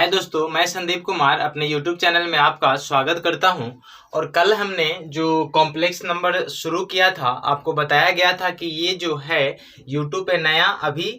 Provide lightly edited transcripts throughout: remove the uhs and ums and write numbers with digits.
हाय दोस्तों, मैं संदीप कुमार अपने YouTube चैनल में आपका स्वागत करता हूं। और कल हमने जो कॉम्प्लेक्स नंबर शुरू किया था, आपको बताया गया था कि ये जो है YouTube पे नया अभी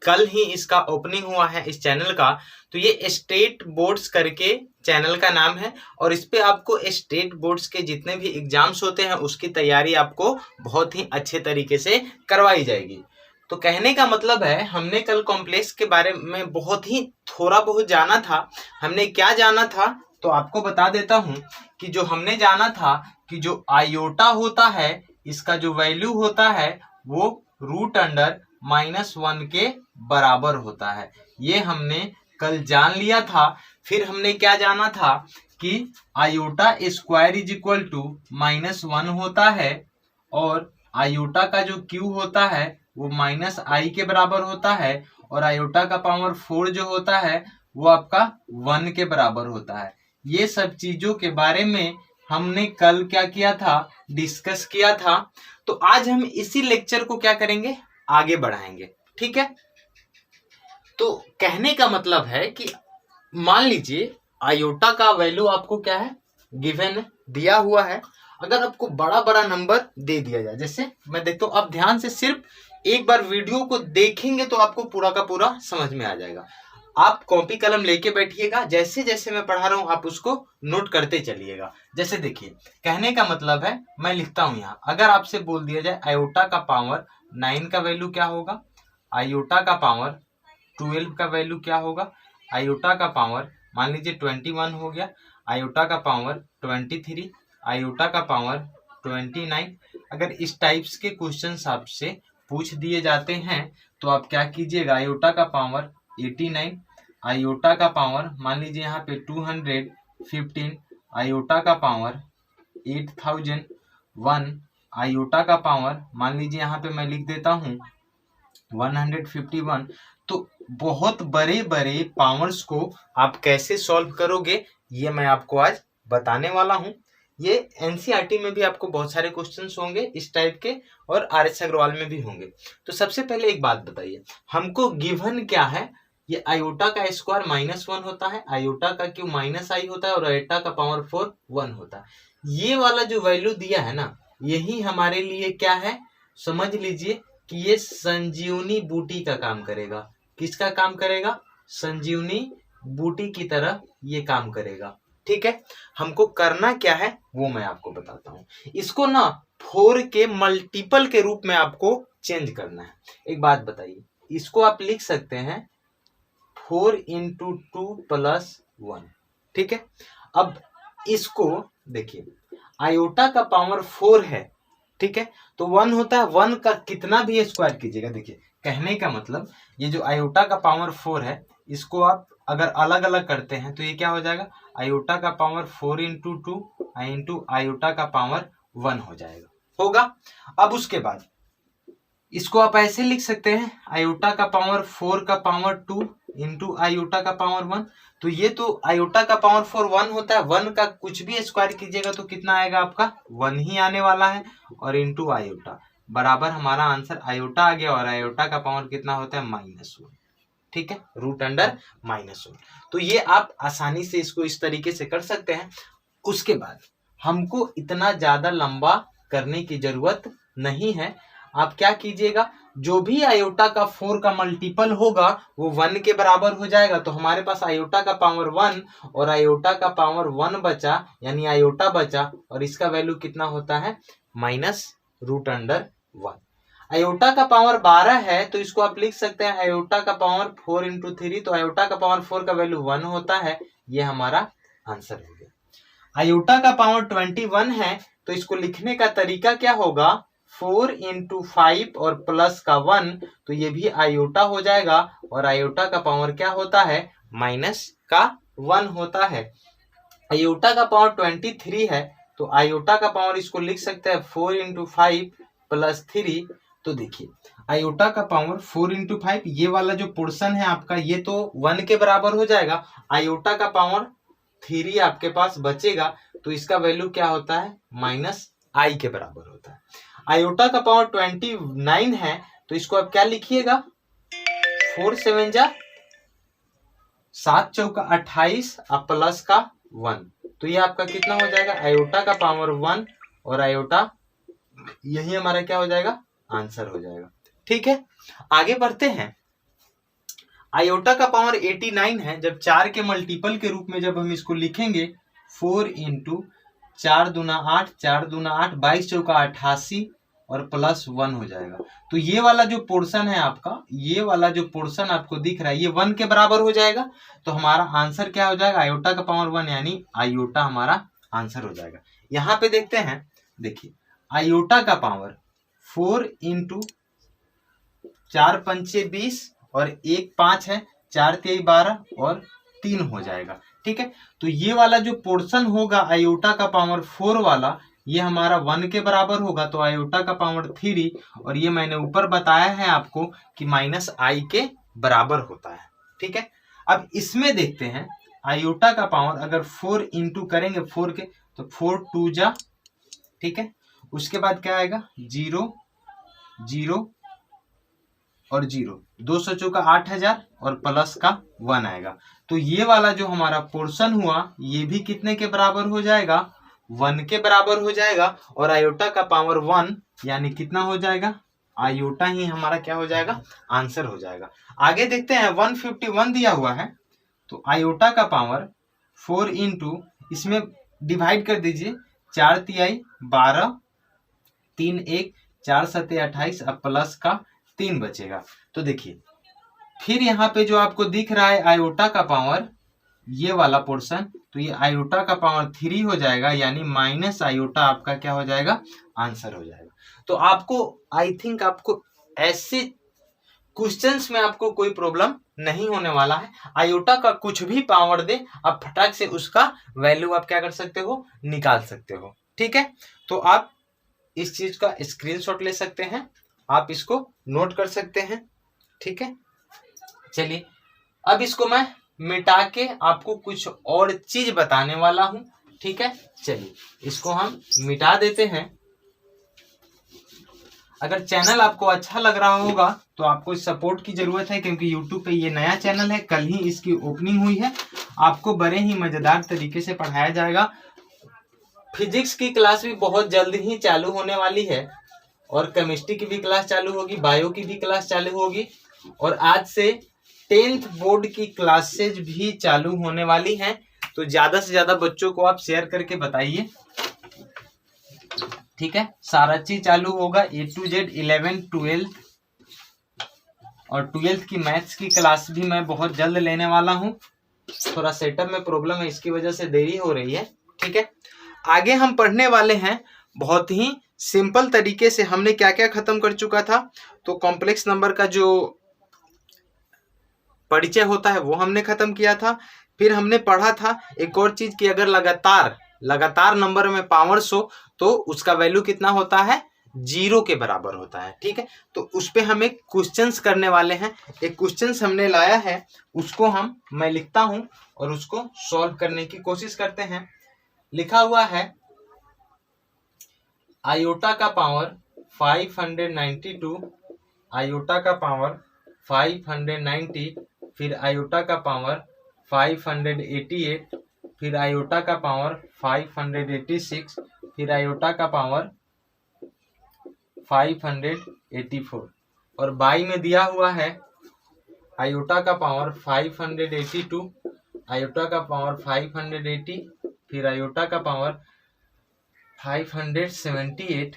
कल ही इसका ओपनिंग हुआ है इस चैनल का। तो ये स्टेट बोर्ड्स करके चैनल का नाम है और इस पे आपको स्टेट बोर्ड्स के जितने भी एग्जाम्स होते हैं उसकी तैयारी आपको बहुत ही अच्छे तरीके से करवाई जाएगी। तो कहने का मतलब है, हमने कल कॉम्प्लेक्स के बारे में बहुत ही थोड़ा बहुत जाना था। हमने क्या जाना था तो आपको बता देता हूं कि जो हमने जाना था कि जो आयोटा होता है इसका जो वैल्यू होता है वो √(-1) के बराबर होता है। ये हमने कल जान लिया था। फिर हमने क्या जाना था कि आयोटा स्क्वायर =-1 होता है और आयोटा का जो क्यू होता है वो -i के बराबर होता है और आयोटा का पावर 4 जो होता है वो आपका 1 के बराबर होता है। ये सब चीजों के बारे में हमने कल क्या किया था, डिस्कस किया था। तो आज हम इसी लेक्चर को क्या करेंगे, आगे बढ़ाएंगे। ठीक है। तो कहने का मतलब है कि मान लीजिए आयोटा का वैल्यू आपको क्या है, गिवन दिया हुआ है। अगर आपको बड़ा बड़ा नंबर दे दिया जाए, जैसे मैं देखता हूं, आप ध्यान से सिर्फ एक बार वीडियो को देखेंगे तो आपको पूरा का पूरा समझ में आ जाएगा। आप कॉपी कलम लेके बैठिएगा, जैसे जैसे मैं पढ़ा रहा हूं आप उसको नोट करते चलिएगा। जैसे देखिए, कहने का मतलब है, मैं लिखता हूं यहाँ, अगर आपसे बोल दिया जाए आयोटा का पावर 9 का वैल्यू क्या होगा, आयोटा का पावर 12 का वैल्यू क्या होगा, आयोटा का पावर मान लीजिए 21 हो गया, आयोटा का पावर 23, आयोटा का पावर 29। अगर इस टाइप्स के क्वेश्चंस आपसे पूछ दिए जाते हैं तो आप क्या कीजिएगा, आयोटा का पावर 89, आयोटा का पावर मान लीजिए यहाँ पे 215, आयोटा का पावर 8001, आयोटा का पावर मान लीजिए यहाँ पे मैं लिख देता हूँ 151। तो बहुत बड़े बड़े पावर्स को आप कैसे सॉल्व करोगे ये मैं आपको आज बताने वाला हूँ। ये एनसीईआरटी में भी आपको बहुत सारे क्वेश्चंस होंगे इस टाइप के और आर.एस. अग्रवाल में भी होंगे। तो सबसे पहले एक बात बताइए, हमको गिवन क्या है, ये आयोटा का स्क्वायर -1 होता है, आयोटा का क्यू -i होता है और आयोटा का पावर 4 1 होता है। ये वाला जो वैल्यू दिया है ना, यही हमारे लिए क्या है, समझ लीजिए कि ये संजीवनी बूटी का काम करेगा। किसका काम करेगा, संजीवनी बूटी की तरह ये काम करेगा। ठीक है। हमको करना क्या है वो मैं आपको बताता हूँ। इसको ना 4 के मल्टीपल के रूप में आपको चेंज करना है। एक बात बताइए, इसको आप लिख सकते हैं 4 × 2 + 1। ठीक है। अब इसको देखिए, आयोटा का पावर 4 है, ठीक है, तो 1 होता है, 1 का कितना भी स्क्वायर कीजिएगा। देखिए, कहने का मतलब ये जो आयोटा का पावर 4 है इसको आप अगर अलग अलग करते हैं तो ये क्या हो जाएगा, आयोटा का पावर 4 × 2 × आयोटा का पावर 1 हो जाएगा, होगा। अब उसके बाद इसको आप ऐसे लिख सकते हैं, आयोटा का पावर 4 का पावर 2 × आयोटा का पावर 1। तो ये तो आयोटा का पावर 4 1 होता है, 1 का कुछ भी स्क्वायर कीजिएगा तो कितना आएगा, आपका 1 ही आने वाला है, और इंटू आयोटा बराबर हमारा आंसर आयोटा आ गया, और आयोटा का पावर कितना होता है, -1। ठीक है, √(-1). तो ये आप आसानी से इसको इस तरीके से कर सकते हैं। उसके बाद हमको इतना ज्यादा लंबा करने की जरूरत नहीं है। आप क्या कीजिएगा, जो भी आयोटा का 4 का मल्टीपल होगा वो 1 के बराबर हो जाएगा। तो हमारे पास आयोटा का पावर 1 और आयोटा का पावर 1 बचा, यानी आयोटा बचा, और इसका वैल्यू कितना होता है, -√(1). आयोटा का पावर 12 है तो इसको आप लिख सकते हैं आयोटा का पावर 4 × 3। तो आयोटा का पावर 4 का वैल्यू 1 होता है, ये हमारा आंसर हो गया। आयोटा का पावर 21 है तो इसको लिखने का तरीका क्या होगा, 4 × 5 और प्लस का 1, तो ये भी आयोटा हो जाएगा, और आयोटा का पावर क्या होता है, -1 होता है। आयोटा का पावर 23 है तो आयोटा का पावर इसको लिख सकते हैं 4 × 5 + 3। तो देखिए, आयोटा का पावर 4 × 5, ये वाला जो पोर्शन है आपका ये तो 1 के बराबर हो जाएगा। आयोटा का पावर 3 आपके पास बचेगा, तो इसका वैल्यू क्या होता है, -i के बराबर होता है। आयोटा का पावर 29 है तो इसको आप क्या लिखिएगा, 4 × 7 = 7 चौका 28 और प्लस का 1, तो ये आपका कितना हो जाएगा, आयोटा का पावर 1 और आयोटा, यही हमारा क्या हो जाएगा, आंसर हो जाएगा। ठीक है, आगे बढ़ते हैं। आयोटा का पावर 89 है। जब 4 के मल्टीपल के रूप में जब हम इसको लिखेंगे 4 इंटू 4 दूना 8, 4 दूना 8, 22 चौका 88 और प्लस 1 हो जाएगा। तो ये वाला जो पोर्शन है आपका, ये वाला जो पोर्शन आपको दिख रहा है, ये 1 के बराबर हो जाएगा। तो हमारा आंसर क्या हो जाएगा, आयोटा का पावर 1, यानी आयोटा हमारा आंसर हो जाएगा। यहाँ पे देखते हैं, देखिए आयोटा का पावर 4 इंटू 4 पंचे 20 और 1 5 है, 4 तेई 12 और 3 हो जाएगा। ठीक है, तो ये वाला जो पोर्शन होगा आयोटा का पावर 4 वाला, ये हमारा 1 के बराबर होगा। तो आयोटा का पावर 3, और ये मैंने ऊपर बताया है आपको कि माइनस आई के बराबर होता है। ठीक है, अब इसमें देखते हैं आयोटा का पावर अगर 4 इंटू करेंगे 4 के, तो 4 2 जा, ठीक है, उसके बाद क्या आएगा 0 0 और 0, 200 चौका 8000 और प्लस का 1 आएगा। तो ये वाला जो हमारा पोर्शन हुआ, ये भी कितने के बराबर हो जाएगा, 1 के बराबर हो जाएगा। और आयोटा का पावर 1 यानी कितना हो जाएगा, आयोटा ही हमारा क्या हो जाएगा, आंसर हो जाएगा। आगे देखते हैं 151 दिया हुआ है, तो आयोटा का पावर 4 इंटू, इसमें डिवाइड कर दीजिए, 4 तिहाई 12, 3 1, 4 सत्ते 28 अब प्लस का 3 बचेगा। तो देखिए फिर यहाँ पे जो आपको दिख रहा है आयोटा का पावर, ये वाला पोर्शन, तो ये आयोटा का पावर 3 हो जाएगा, यानी माइनस आयोटा आपका क्या हो जाएगा, आंसर हो जाएगा। तो आपको आई थिंक आपको ऐसे क्वेश्चंस में आपको कोई प्रॉब्लम नहीं होने वाला है। आयोटा का कुछ भी पावर दे, आप फटाक से उसका वैल्यू आप क्या कर सकते हो, निकाल सकते हो। ठीक है, तो आप इस चीज का स्क्रीनशॉट ले सकते हैं, आप इसको नोट कर सकते हैं। ठीक है, चलिए अब इसको मैं मिटा के आपको कुछ और चीज बताने वाला हूं। ठीक है, चलिए इसको हम मिटा देते हैं। अगर चैनल आपको अच्छा लग रहा होगा तो आपको सपोर्ट की जरूरत है, क्योंकि यूट्यूब पे ये नया चैनल है, कल ही इसकी ओपनिंग हुई है। आपको बड़े ही मजेदार तरीके से पढ़ाया जाएगा। फिजिक्स की क्लास भी बहुत जल्द ही चालू होने वाली है, और केमिस्ट्री की भी क्लास चालू होगी, बायो की भी क्लास चालू होगी, और आज से 10th बोर्ड की क्लासेज भी चालू होने वाली हैं। तो ज्यादा से ज्यादा बच्चों को आप शेयर करके बताइए। ठीक है, सारा चीज चालू होगा A to Z, 11 12 और 12th की मैथ्स की क्लास भी मैं बहुत जल्द लेने वाला हूं। थोड़ा सेटअप में प्रॉब्लम है, इसकी वजह से देरी हो रही है। ठीक है, आगे हम पढ़ने वाले हैं बहुत ही सिंपल तरीके से। हमने क्या क्या खत्म कर चुका था, तो कॉम्प्लेक्स नंबर का जो परिचय होता है वो हमने खत्म किया था। फिर हमने पढ़ा था एक और चीज कि अगर लगातार नंबर में पावर्स हो तो उसका वैल्यू कितना होता है, 0 के बराबर होता है। ठीक है, तो उस पे हम एक क्वेश्चंस करने वाले हैं। एक क्वेश्चंस हमने लाया है, उसको मैं लिखता हूं और उसको सॉल्व करने की कोशिश करते हैं। लिखा हुआ है आयोटा का पावर 592, आयोटा का पावर 590, फिर आयोटा का पावर 588, फिर आयोटा का पावर 586, फिर आयोटा का पावर 584, और बाई में दिया हुआ है आयोटा का पावर 582, आयोटा का पावर 580, फिर आयोटा का पावर 578,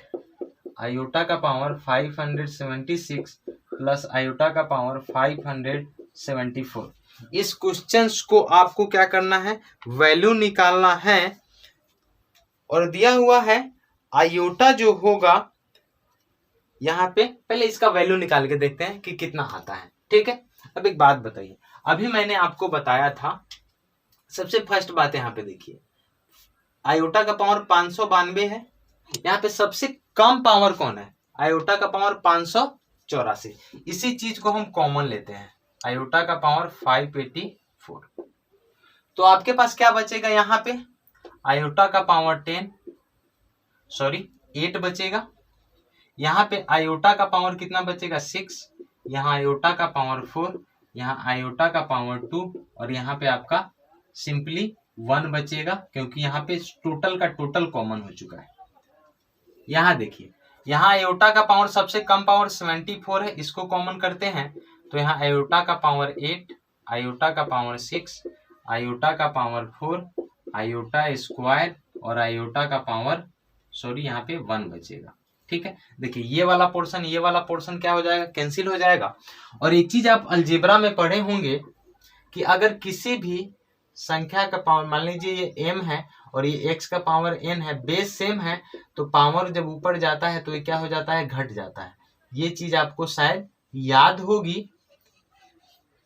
आयोटा का पावर 576 प्लस आयोटा का पावर 574। इस क्वेश्चंस को आपको क्या करना है, वैल्यू निकालना है। और दिया हुआ है आयोटा जो होगा, यहाँ पे पहले इसका वैल्यू निकाल के देखते हैं कि कितना आता है। ठीक है, अब एक बात बताइए, अभी मैंने आपको बताया था, सबसे फर्स्ट बात यहाँ पे देखिए, आयोटा का पावर 592 है। यहाँ पे सबसे कम पावर कौन है, आयोटा का पावर 584। इसी चीज को हम कॉमन लेते हैं, आयोटा का पावर 584। तो आपके पास क्या बचेगा, यहाँ पे आयोटा का पावर 8 बचेगा। यहाँ पे आयोटा का पावर कितना बचेगा, 6। यहाँ आयोटा का पावर 4, यहाँ आयोटा का पावर 2 और यहाँ पे आपका सिंपली 1 बचेगा, क्योंकि यहाँ पे टोटल का टोटल कॉमन हो चुका है। यहाँ देखिए, यहाँ आयोटा का पावर सबसे कम पावर 74 है, इसको कॉमन करते हैं तो यहाँ आयोटा का पावर 8, आयोटा का पावर 6, आयोटा का पावर 4, आयोटा स्क्वायर और आयोटा का पावर यहाँ पे 1 बचेगा। ठीक है, देखिए ये वाला पोर्शन क्या हो जाएगा, कैंसिल हो जाएगा। और एक चीज आप अलजेब्रा में पढ़े होंगे कि अगर किसी भी संख्या का पावर, मान लीजिए ये m है और ये x का पावर n है, बेस सेम है, तो पावर जब ऊपर जाता है तो ये क्या हो जाता है, घट जाता है। ये चीज आपको शायद याद होगी।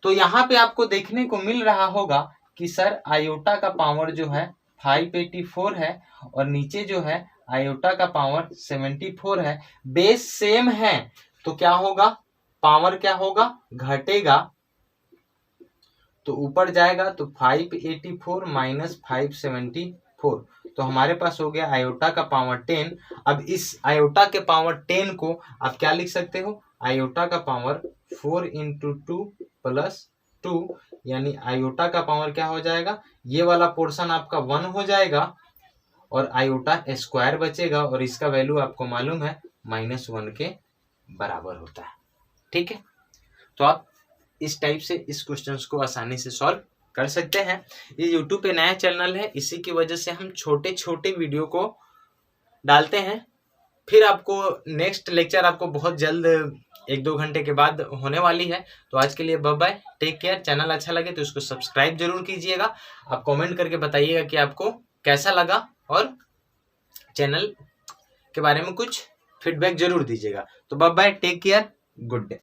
तो यहाँ पे आपको देखने को मिल रहा होगा कि सर आयोटा का पावर जो है 584 है और नीचे जो है आयोटा का पावर 74 है, बेस सेम है, तो क्या होगा, पावर क्या होगा, घटेगा। तो ऊपर जाएगा तो 584 माइनस 574, तो हमारे पास हो गया आयोटा का पावर 10। अब इस आयोटा के पावर 10 को आप क्या लिख सकते हो, आयोटा का पावर 4 इंटू 2 प्लस 2, यानी आयोटा का पावर क्या हो जाएगा, ये वाला पोर्शन आपका 1 हो जाएगा और आयोटा स्क्वायर बचेगा और इसका वैल्यू आपको मालूम है -1 के बराबर होता है। ठीक है, तो आप इस टाइप से इस क्वेश्चंस को आसानी से सॉल्व कर सकते हैं। ये यूट्यूब पे नया चैनल है, इसी की वजह से हम छोटे छोटे वीडियो को डालते हैं। फिर आपको नेक्स्ट लेक्चर आपको बहुत जल्द 1-2 घंटे के बाद होने वाली है। तो आज के लिए bye bye, take care. Channel अच्छा लगे तो इसको सब्सक्राइब जरूर कीजिएगा। आप कमेंट करके बताइएगा कि आपको कैसा लगा और चैनल के बारे में कुछ फीडबैक जरूर दीजिएगा। तो bye bye, take care, good day.